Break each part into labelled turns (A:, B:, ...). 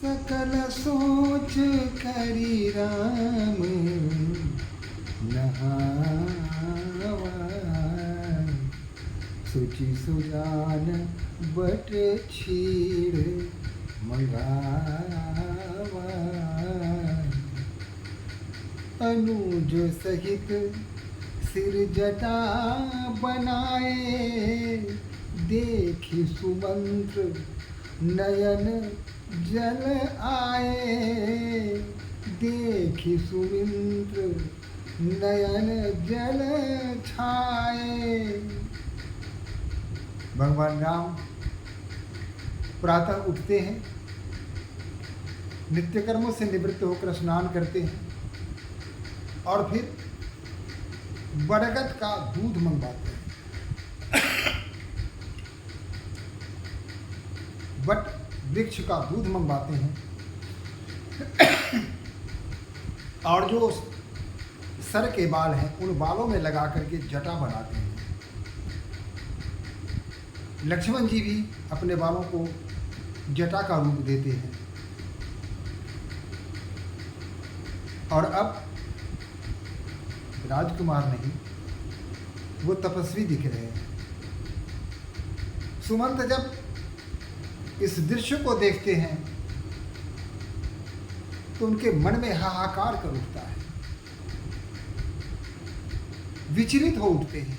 A: सकल सोच करी राम नहावा, सुचि सुजान बट छीड़ मंगावा। अनुज सहित सिर जटा बनाए, देखी सुमंत्र नयन जल आए, देखी सुमंत्र नयन जल छाए। भगवान राम प्रातः उठते हैं, नित्य कर्मों से निवृत्त होकर स्नान करते हैं और फिर बरगद का दूध मंगवाते हैं। बट वृक्ष का दूध मंगवाते हैं और जो सर के बाल हैं उन बालों में लगा करके जटा बनाते हैं। लक्ष्मण जी भी अपने बालों को जटा का रूप देते हैं। और अब राजकुमार नहीं, वो तपस्वी दिख रहे हैं। सुमंत जब इस दृश्य को देखते हैं तो उनके मन में हाहाकार कर उठता है, विचलित हो उठते हैं,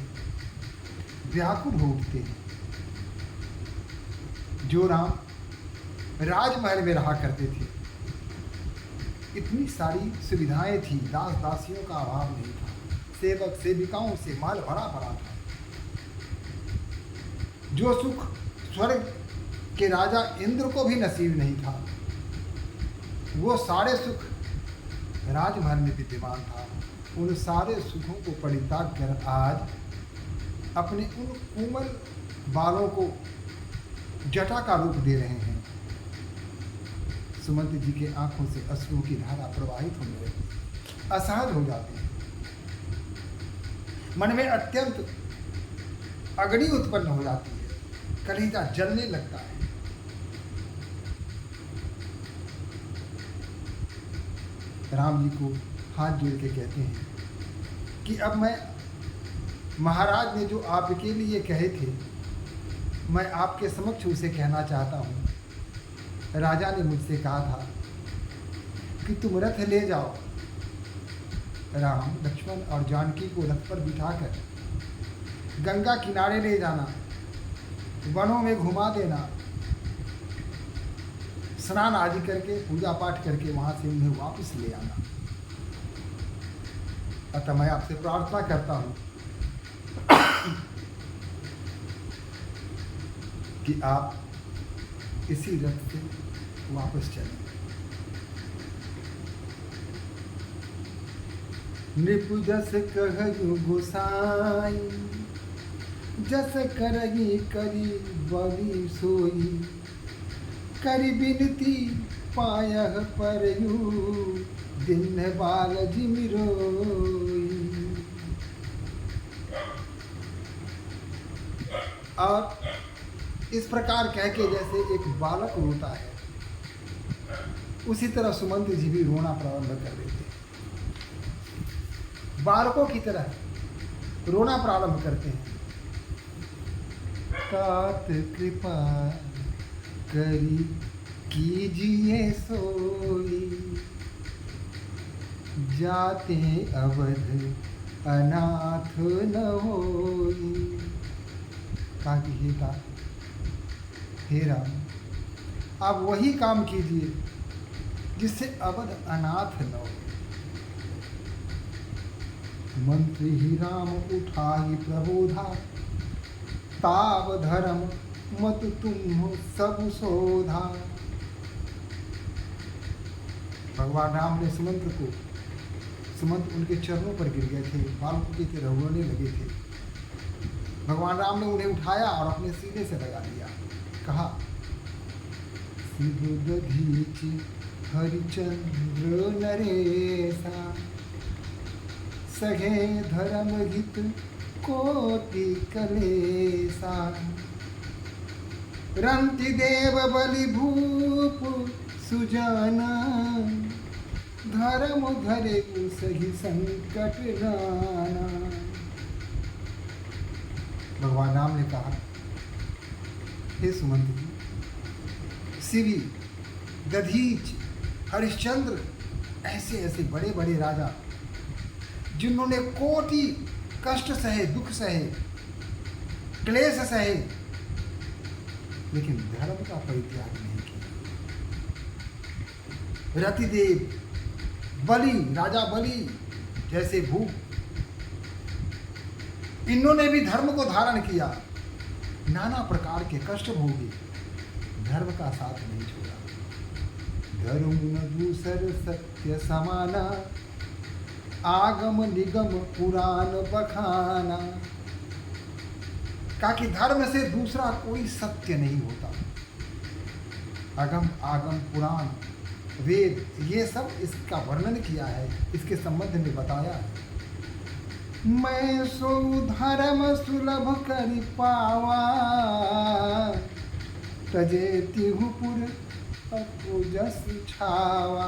A: व्याकुल हो उठते हैं। जो राम राजमहल में रहा करते थे, इतनी सारी सुविधाएं थी, दास दासियों का अभाव नहीं था, सेवक सेविकाओं से माल भरा भरा था। जो सुख स्वर्ग के राजा इंद्र को भी नसीब नहीं था, वो सारे सुख राजमहल में विद्यमान था। उन सारे सुखों को परित्याग कर आज अपने उन कोमल बालों को जटा का रूप दे रहे हैं। सुमंत जी के आंखों से अश्रुओं की धारा प्रवाहित होने लगी, असहज हो जाते हैं। मन में अत्यंत अग्नि उत्पन्न हो जाती है, कलेजा जलने लगता है। राम जी को हाथ जोड़ के कहते हैं कि अब मैं, महाराज ने जो आपके लिए कहे थे, मैं आपके समक्ष उसे कहना चाहता हूँ। राजा ने मुझसे कहा था कि तुम रथ ले जाओ, राम लक्ष्मण और जानकी को रथ पर बिठाकर गंगा किनारे ले जाना, वनों में घुमा देना, स्नान आदि करके पूजा पाठ करके वहां से उन्हें वापस ले आना। अतः मैं आपसे प्रार्थना करता हूं कि आप इसी रथ से वापस चलें। नृपु जस कहु गोसाई, जस करही करी बलि सोई, करी बिनती पायह परयु, दिन बाल जिमिरोई। और इस प्रकार कह के जैसे एक बालक रोता है, उसी तरह सुमंत जी भी रोना प्रारंभ कर देते हैं। बालकों की तरह रोना प्रारंभ करते हैं। तात कृपा करी कीजिए सोई, जाते अवध अनाथ न होई। कहा कि हे राम, आप वही काम कीजिए जिससे अवध अनाथ न हो। मंत्री ही राम उठाई प्रबोधा, ताव धर्म मत तुम सब शोधा। भगवान राम ने सुमंत उनके चरणों पर गिर गए थे, बालकों की तरह रोने लगे थे। भगवान राम ने उन्हें उठाया और अपने सीने से लगा दिया। कहा, दधीच हरिचंद्र नरेशा, सहे धर्म हित कोटि कलेसा। रंति देव बलि भूप सुजाना, धर्म धरे सही संकट नाना। भगवान राम ने कहा, हे सुमंत जी, शिवी, दधीच, हरिश्चंद्र, ऐसे ऐसे बड़े बड़े राजा जिन्होंने कोटि कष्ट सहे, दुख सहे, क्लेश सहे, लेकिन धर्म का परित्याग नहीं किया। रतिदेव, बलि, राजा बलि जैसे भूप, इन्होंने भी धर्म को धारण किया, नाना प्रकार के कष्ट भोगे, धर्म का साथ नहीं छोड़ा। धर्म न दूसर सत्य समाना, आगम निगम पुराण बखाना। कहा कि धर्म से दूसरा कोई सत्य नहीं होता। अगम, आगम, पुराण, वेद, ये सब इसका वर्णन किया है, इसके संबंध में बताया है। मैं सो धर्म सुलभ करि पावा, तजे तिहुपुर अपुजस छावा।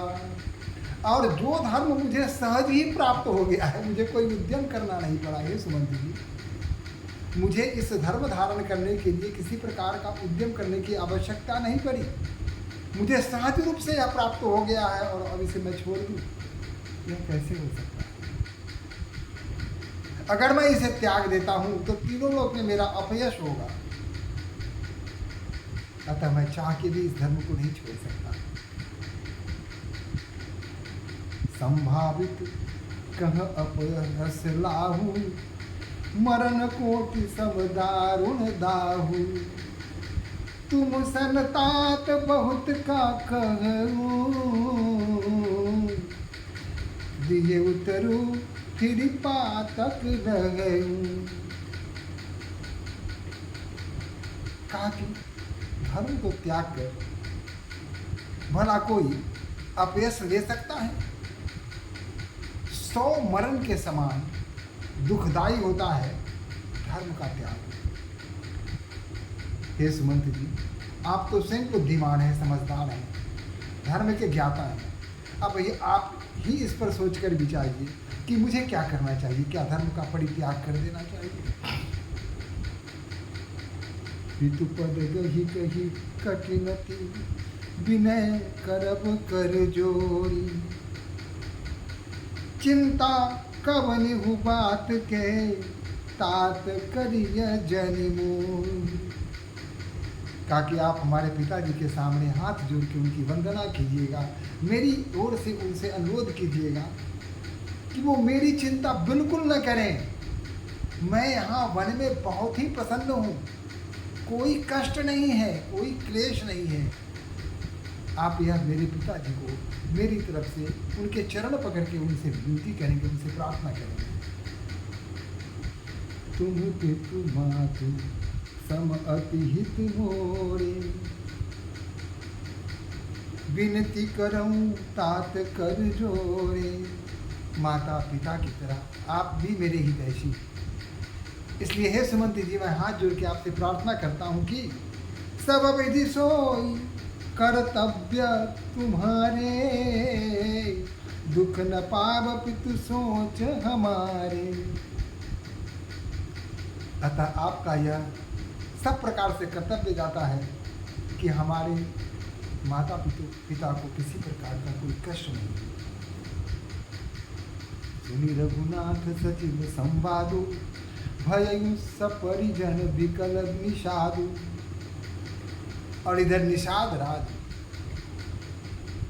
A: और जो धर्म मुझे सहज ही प्राप्त हो गया है, मुझे कोई उद्यम करना नहीं पड़ा है सुमंत जी, मुझे इस धर्म धारण करने के लिए किसी प्रकार का उद्यम करने की आवश्यकता नहीं पड़ी, मुझे सहज रूप से यह प्राप्त हो गया है और अब इसे मैं छोड़ दूं, यह कैसे हो सकता है? अगर मैं इसे त्याग देता हूं तो तीनों लोक में मेरा अपयश होगा, अतः मैं चाह के भी इस धर्म को नहीं छोड़ सकता। संभावित कह अपयश लाहू, मरण कोटि सब दारुण दाहू। तुम सनतात बहुत का कहूँ, दिए उतरू फिर पातक रहूं। कहा कि धर्म को त्याग कर भला कोई अपयश ले सकता है? 100 मरण के समान दुखदायी होता है धर्म का त्याग। हे सुमंत जी, आप तो स्वयं बुद्धिमान हैं, समझदार हैं, धर्म के ज्ञाता हैं। अब ये आप ही इस पर सोचकर विचारिए कि मुझे क्या करना चाहिए, क्या धर्म का परित्याग कर देना चाहिए? ऋतुपद गही कही कठिनति, विनय करब कर जोरी। चिंता कवनि हु बात के, तात करिय जनि मोरी। कहा कि आप हमारे पिताजी के सामने हाथ जोड़ के उनकी वंदना कीजिएगा, मेरी ओर से उनसे अनुरोध कीजिएगा कि वो मेरी चिंता बिल्कुल न करें। मैं यहाँ वन में बहुत ही प्रसन्न हूँ, कोई कष्ट नहीं है, कोई क्लेश नहीं है। आप यह मेरे पिताजी को मेरी तरफ से उनके चरण पकड़ के उनसे विनती करेंगे, उनसे प्रार्थना करेंगे। तुम पितु मातु सम अति हित मोरे, विनती करऊं तात कर जोरे। माता पिता की तरह आप भी मेरे हितैषी, इसलिए हे सुमंती जी, मैं हाथ जोड़ के आपसे प्रार्थना करता हूँ कि सब विधि सोई कर्तव्य तुम्हारे, दुख न पाव पितु सोच हमारे। अतः आपका यह सब प्रकार से कर्तव्य जाता है कि हमारे माता पिता को किसी प्रकार का कोई कष्ट नहीं। सुनि रघुनाथ सचिव संवादु, भयउ सपरिजन विकल निषादु। और इधर निषाद राज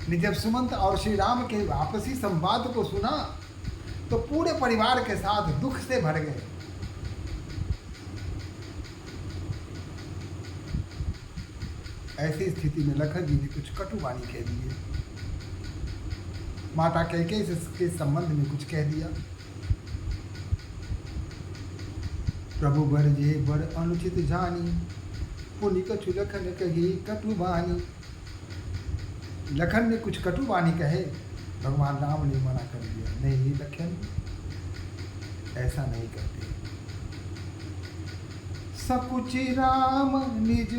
A: ने जब सुमंत और श्री राम के आपसी संवाद को सुना तो पूरे परिवार के साथ दुख से भर गए। ऐसी स्थिति में लखन जी ने कुछ कटुवाणी कह दी है। माता कैकेयी इसके संबंध में कुछ कह दिया। प्रभु बर जे बर अनुचित जानी, पुनि कछु लखन कही कटुवाणी। लखन ने कुछ कटुवाणी कहे, भगवान राम ने मना कर दिया, नहीं लखन ऐसा नहीं करते। सकुचि राम निज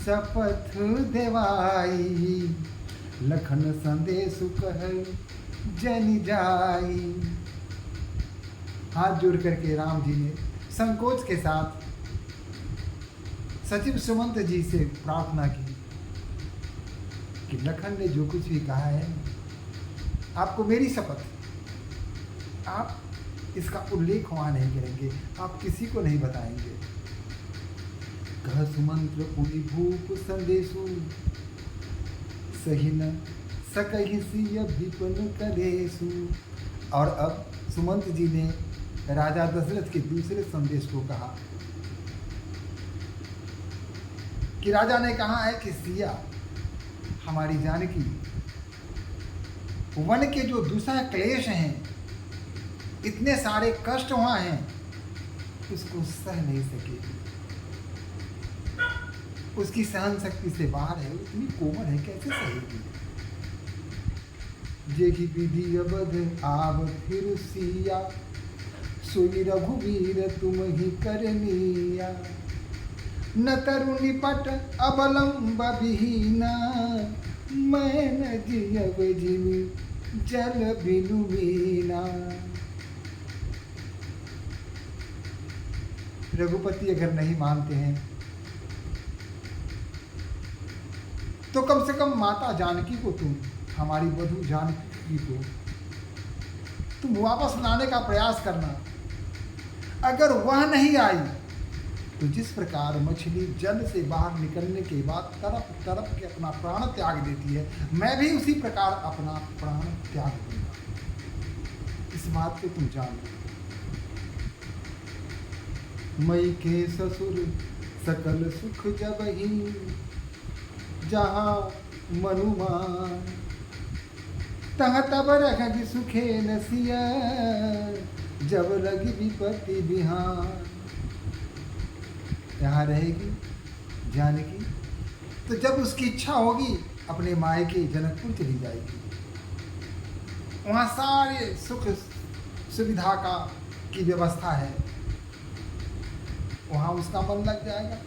A: शपथ देवाई, लखन संदेश कह जन जाई। हाथ जोड़ करके राम जी ने संकोच के साथ सचिव सुमंत जी से प्रार्थना की कि लखन ने जो कुछ भी कहा है, आपको मेरी शपथ, आप इसका उल्लेख वहां नहीं करेंगे, आप किसी को नहीं बताएंगे। कह सुमंत्र पुनि भूप संदेशु, सही न सकहि सिय विपन कलेसु। और अब सुमंत जी ने राजा दशरथ के दूसरे संदेश को कहा कि राजा ने कहा है कि सिया, हमारी जानकी वन के जो दूसरा क्लेश हैं, इतने सारे कष्ट वहां हैं, उसको सह नहीं सकेगी, उसकी सहन शक्ति से बाहर है, इतनी कोमल है, कैसे सहेगी। जेहि विधि अबध आव फिर सिया, सोई रघुवीर तुम ही करनिया। न तरु निपट अवलंब विहीना, मैं न जियब जिमि जल बिनु मीना। रघुपति अगर नहीं मानते हैं तो कम से कम माता जानकी को, तुम हमारी वधू जानकी को तुम वापस लाने का प्रयास करना। अगर वह नहीं आई तो जिस प्रकार मछली जल से बाहर निकलने के बाद तड़प तड़प के अपना प्राण त्याग देती है, मैं भी उसी प्रकार अपना प्राण त्याग दूंगा। इस बात को तुम जान लो। मई के ससुर सकल सुख जब ही, जहाँ मनुमान तह तब रखी सुखे नसिया, जब लगी विपत्ति बिहान। यहाँ रहेगी जानकी तो जब उसकी इच्छा होगी अपने मायके जनकपुर चली जाएगी, वहाँ सारे सुख सुविधा की व्यवस्था है, वहाँ उसका मन लग जाएगा।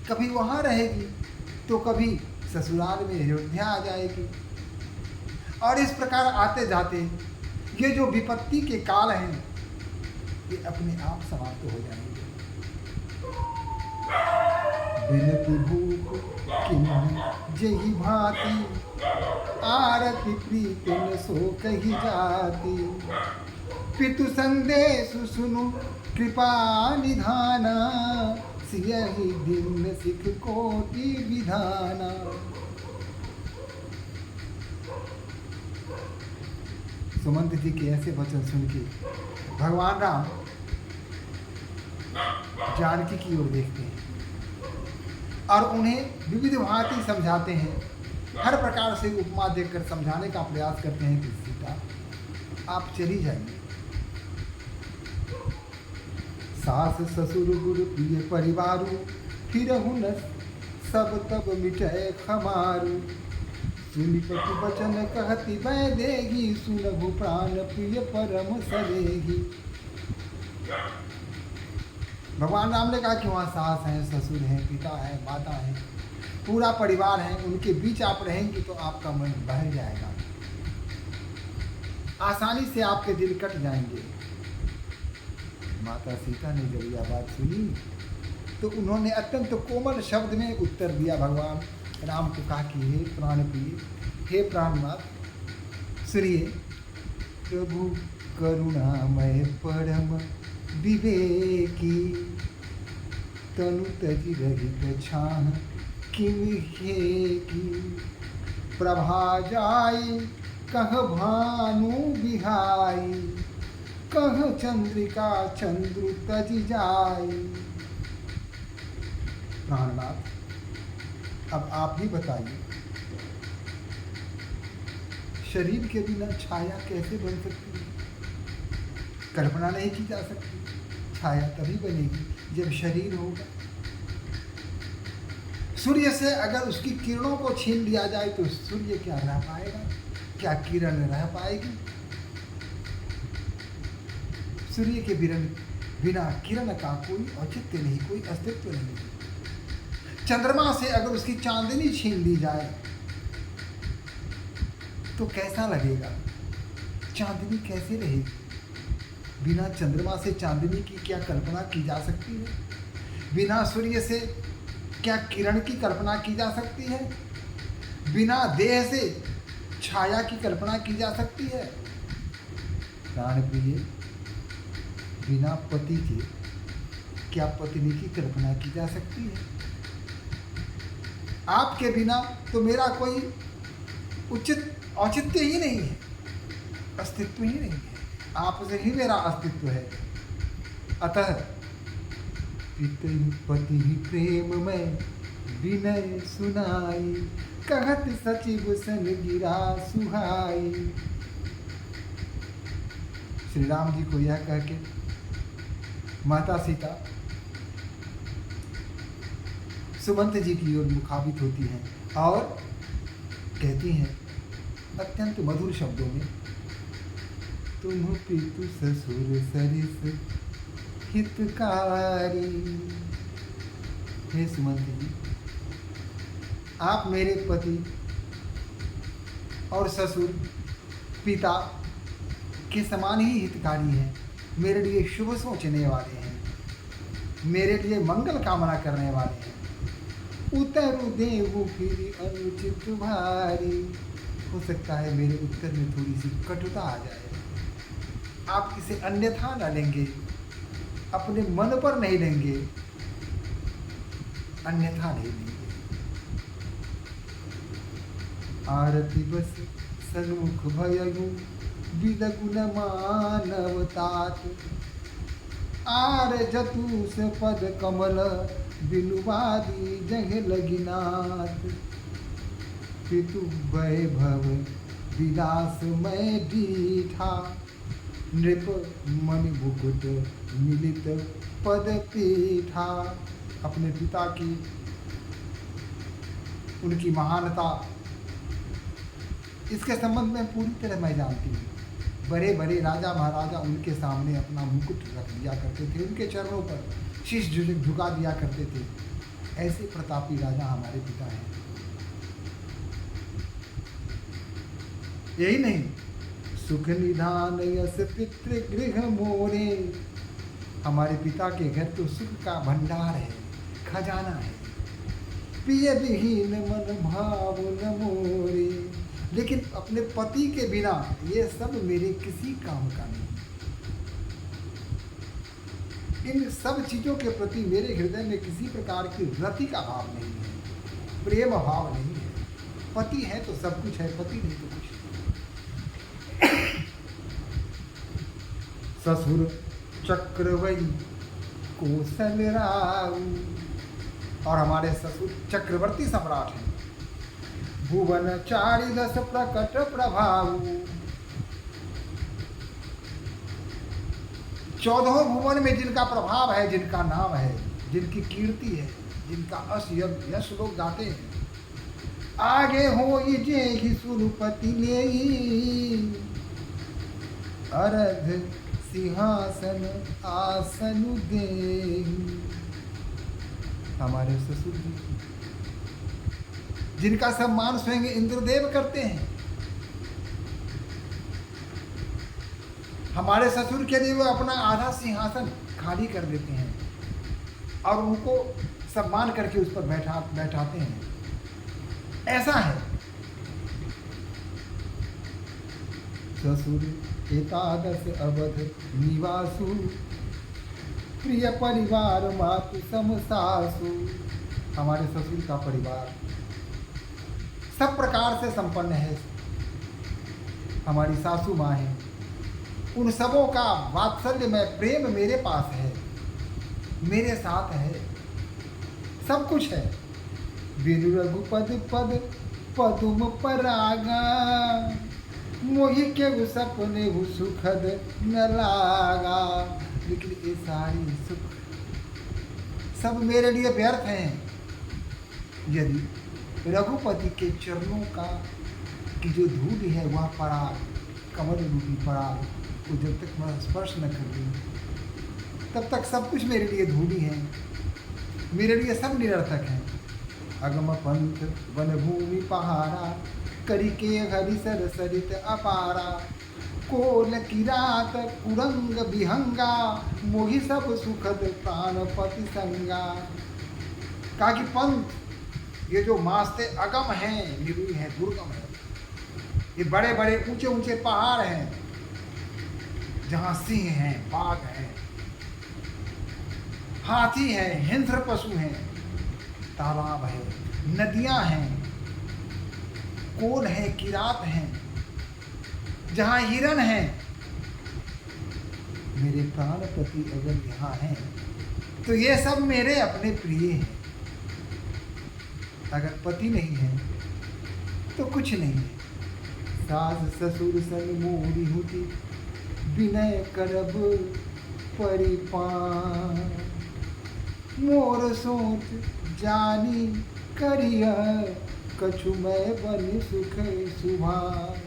A: कभी वहाँ रहेगी तो कभी ससुराल में अयोध्या आ जाएगी, और इस प्रकार आते जाते ये जो विपत्ति के काल हैं ये अपने आप समाप्त हो जाएंगे। बिनती भूख किन्हीं जही भांति, आरती प्रीत न सो कही जाती। पितु संदेश सुनु कृपा निधाना, सियहि दिन सिख कोटि विधाना। सुमंत जी के ऐसे वचन सुन के भगवान राम जानकी की ओर देखते हैं और उन्हें विविध भांति समझाते हैं, हर प्रकार से उपमा देकर समझाने का प्रयास करते हैं कि सीता आप चली जाइए। सास ससुर गुरु प्रिय परिवारु, फिरहु न सब तब मिटय खमारु। सुनि पति वचन कहती वै देगी, सुनहु प्राण प्रिय परम सरेगी। भगवान राम ने कहा कि वहाँ सास हैं, ससुर हैं, पिता हैं, माता हैं, पूरा परिवार है, उनके बीच आप रहेंगी तो आपका मन बहल जाएगा, आसानी से आपके दिल कट जाएंगे। माता सीता ने जब यह बात सुनी तो उन्होंने अत्यंत कोमल शब्द में उत्तर दिया। भगवान राम को कहा कि हे प्राण प्रिय, हे प्राणनाथ, सुनिए, प्रभु करुणामय परम विवेकी, तनु तजि रहित छाह किम की। प्रभा जाई कह भानु बिहाई, कह चंद्रिका चंद्र तजि जाई। प्राणनाथ, अब आप ही बताइए, शरीर के बिना छाया कैसे बन सकती है? कल्पना नहीं की जा सकती। छाया तभी बनेगी जब शरीर होगा। सूर्य से अगर उसकी किरणों को छीन लिया जाए तो सूर्य क्या रह पाएगा? क्या किरण रह पाएगी? सूर्य के बिना किरण का कोई औचित्य नहीं, कोई अस्तित्व नहीं। चंद्रमा से अगर उसकी चांदनी छीन ली जाए तो कैसा लगेगा? चांदनी कैसे रहेगी? बिना चंद्रमा से चांदनी की क्या कल्पना की जा सकती है? बिना सूर्य से क्या किरण की कल्पना की जा सकती है? बिना देह से छाया की कल्पना की जा सकती है? प्राण प्रिय, बिना पति के क्या पत्नी की कल्पना की जा सकती है? आपके बिना तो मेरा कोई उचित औचित्य ही नहीं है, अस्तित्व ही नहीं है। आपसे ही मेरा अस्तित्व है। अतः पति प्रेम में विनय सुनाई, कहत सचिव सन गिरा सुहाई। श्री राम जी को यह कह के माता सीता सुमंत जी की ओर मुखाबित होती हैं और कहती हैं अत्यंत मधुर शब्दों में, तुम पितु ससुर सरिस हितकारी। हे सुमंत जी, आप मेरे पति और ससुर पिता के समान ही हितकारी हैं, मेरे लिए शुभ सोचने वाले हैं, मेरे लिए मंगल कामना करने वाले हैं। उतरु देवु फिर अनुचित भारी। हो सकता है मेरे उत्तर में थोड़ी सी कटुता आ जाए, आप इसे अन्यथा न लेंगे, अपने मन पर नहीं लेंगे, अन्यथा नहीं लेंगे। आरती बस सन्मुख भयगु विदगुण मानवतात, आर जतुष पद कमल बिनुवादी जग लगिनाथ। पितु वैभव विलासमय दीठा, नृप मणि मुकुट मिलित पद पीठा। अपने पिता की उनकी महानता इसके संबंध में पूरी तरह मैं जानती हूँ। बड़े बड़े राजा महाराजा उनके सामने अपना मुकुट रख दिया करते थे, उनके चरणों पर शीश झुका दिया करते थे। ऐसे प्रतापी राजा हमारे पिता हैं। यही नहीं, सुख निधान यस पितृगृह मोरे। हमारे पिता के घर तो सुख का भंडार है, खजाना है। पिय विहीन मन भाव न मोरे। लेकिन अपने पति के बिना ये सब मेरे किसी काम का नहीं। इन सब चीजों के प्रति मेरे हृदय में किसी प्रकार की रति का भाव नहीं है, प्रेम भाव नहीं है। पति है तो सब कुछ है, पति नहीं तो कुछ नहीं। ससुर चक्रवर्ती कौशल राव, और हमारे ससुर चक्रवर्ती सम्राट हैं। भुवन चारि दस प्रकट प्रभाव, 14 भुवन में जिनका प्रभाव है, जिनका नाम है, जिनकी कीर्ति है, जिनका यश लोग गाते हैं। आगे हो जे ही सुरपति ले, अरध सिंहासन आसन दे। हमारे ससुर जी जिनका सम्मान स्वयं इंद्रदेव करते हैं, हमारे ससुर के लिए वो अपना आधा सिंहासन खाली कर देते हैं और उनको सम्मान करके उस पर बैठाते हैं। ऐसा है। ससुर एकादश अवध निवासु, प्रिय परिवार मातु सम सासु। हमारे ससुर का परिवार सब प्रकार से संपन्न है। हमारी सासू माँ है, उन सबों का वात्सल्य में प्रेम मेरे पास है, मेरे साथ है, सब कुछ है। बिनु रघुपद पद पदुम परागा, मोहि के सपने हु सुखद न लागा। लेकिन ये सारी सुख सब मेरे लिए व्यर्थ हैं यदि रघुपति के चरणों का की जो धूल है वह पराग, कमल रूपी पराग को जब तक मैं स्पर्श न कर दूँ तब तक सब कुछ मेरे लिए धूली है, मेरे लिए सब निरर्थक हैं। अगम पंथ वन भूमि पहाड़ा, करिके हरिसर सरित अपारा, कोल किरात कुरंग विहंगा, मोहि सब सुखद प्राणपति संगा। कहा कि पंथ ये जो मास्ते अगम हैं, निरुई हैं, दुर्गम है, ये बड़े बड़े ऊंचे ऊंचे पहाड़ हैं जहां सिंह हैं, बाघ हैं, हाथी हैं, हिंस्र पशु हैं, तालाब है, नदियां हैं, कोल है, किरात हैं, जहां हिरण हैं। मेरे प्राणपति अगर यहाँ हैं तो ये सब मेरे अपने प्रिय हैं। अगर पति नहीं है तो कुछ नहीं है। सास ससुर सन मोरी हुती, विनय करब परिपान, मोर सोच जानी करिय, कछु मैं बन सुख सुभान।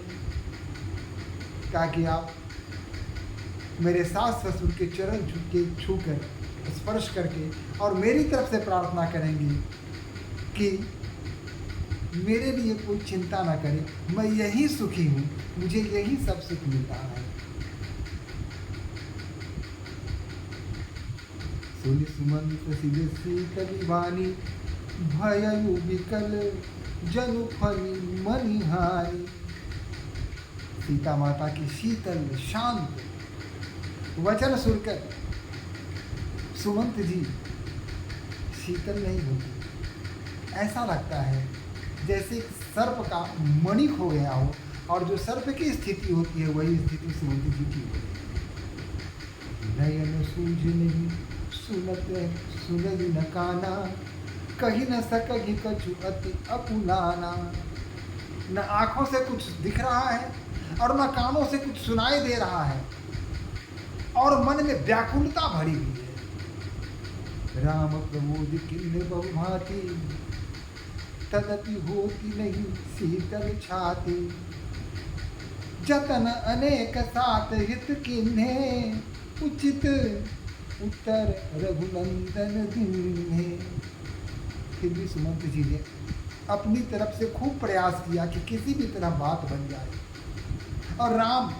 A: कहा कि आप मेरे सास ससुर के चरण छूकर स्पर्श करके और मेरी तरफ से प्रार्थना करेंगे कि मेरे लिए कोई चिंता ना करे, मैं यही सुखी हूँ, मुझे यही सब सुख मिल रहा है। सुनि सुमंत सिर शीतल वाणी, भयउ विकल जनु फनि मनिहारी। सीता माता की शीतल शांत वचन सुनकर सुमंत जी शीतल नहीं होती। ऐसा लगता है जैसे सर्प का मणि खो गया हो, और जो सर्प की स्थिति होती है वही स्थिति सुमंत जी की होती है। नयन सूझ नहीं सुनत न काना, कही न सकही कछु अति अपुलाना। न आंखों से कुछ दिख रहा है और न कानों से कुछ सुनाई दे रहा है, और मन में व्याकुलता भरी हुई है। राम प्रमोद किन्ने बहुभांति, तदपि होती नहीं शीतल छाती। जतन अनेक सात हित किन्हे, उचित उत्तर रघुनंदन दीन्हे। फिर भी सुमंत जी ने अपनी तरफ से खूब प्रयास किया कि किसी भी तरह बात बन जाए और राम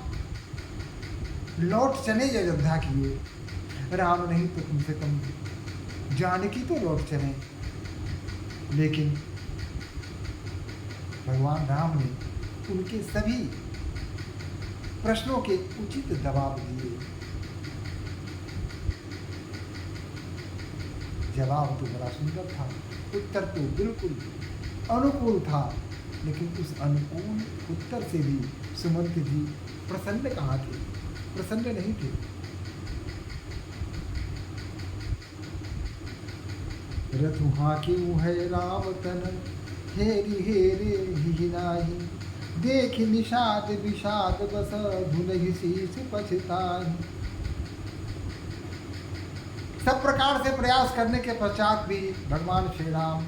A: लौट चले अयोध्या की ओर। राम नहीं तो कम से कम जानकी तो लौट चले। लेकिन भगवान राम ने उनके सभी प्रश्नों के उचित जवाब दिए। जवाब तो बड़ा सुंदर था, उत्तर तो बिल्कुल अनुकूल था, लेकिन उस अनुकूल उत्तर से भी सुमंत जी प्रसन्न कहाँ थे? प्रसन्न नहीं थे। रथु हाकिम है राम तन, हेरी हेरे ही नाही। देख निषाद विषाद बस, धुनहि शीस पछताहि। सब प्रकार से प्रयास करने के पश्चात भी भगवान श्री राम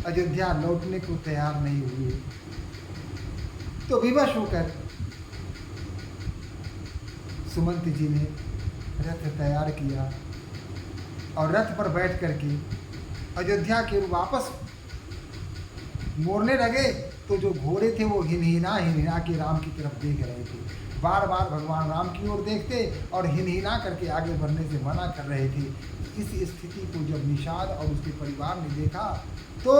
A: अयोध्या लौटने को तैयार नहीं हुए। तो विवश होकर सुमंत जी ने रथ तैयार किया और रथ पर बैठ करके अयोध्या के वापस मोड़ने लगे, तो जो घोड़े थे वो हिनहिना के राम की तरफ देख रहे थे। बार बार भगवान राम की ओर देखते और हिनहिना करके आगे बढ़ने से मना कर रहे थे। इस स्थिति को जब निषाद और उसके परिवार ने देखा तो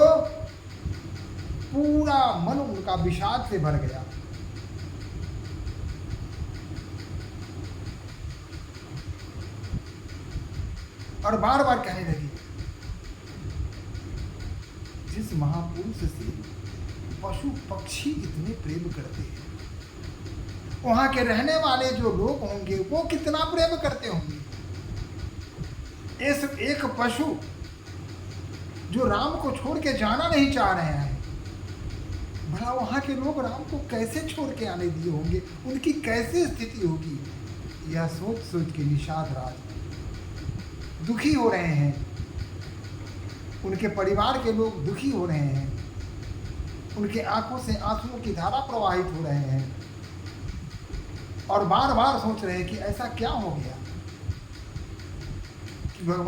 A: पूरा मन उनका विषाद से भर गया। और बार बार कहने लगी, जिस महापुरुष से पशु पक्षी इतने प्रेम करते हैं, वहां के रहने वाले जो लोग होंगे वो कितना प्रेम करते होंगे। इस एक पशु जो राम को छोड़ के जाना नहीं चाह रहे हैं, भला वहां के लोग राम को कैसे छोड़ के आने दिए होंगे, उनकी कैसी स्थिति होगी। यह सोच सोच के निषाद राज दुखी हो रहे हैं, उनके परिवार के लोग दुखी हो रहे हैं, उनके आंखों से आंसुओं की धारा प्रवाहित हो रहे हैं और बार बार सोच रहे हैं कि ऐसा क्या हो गया कि भगवान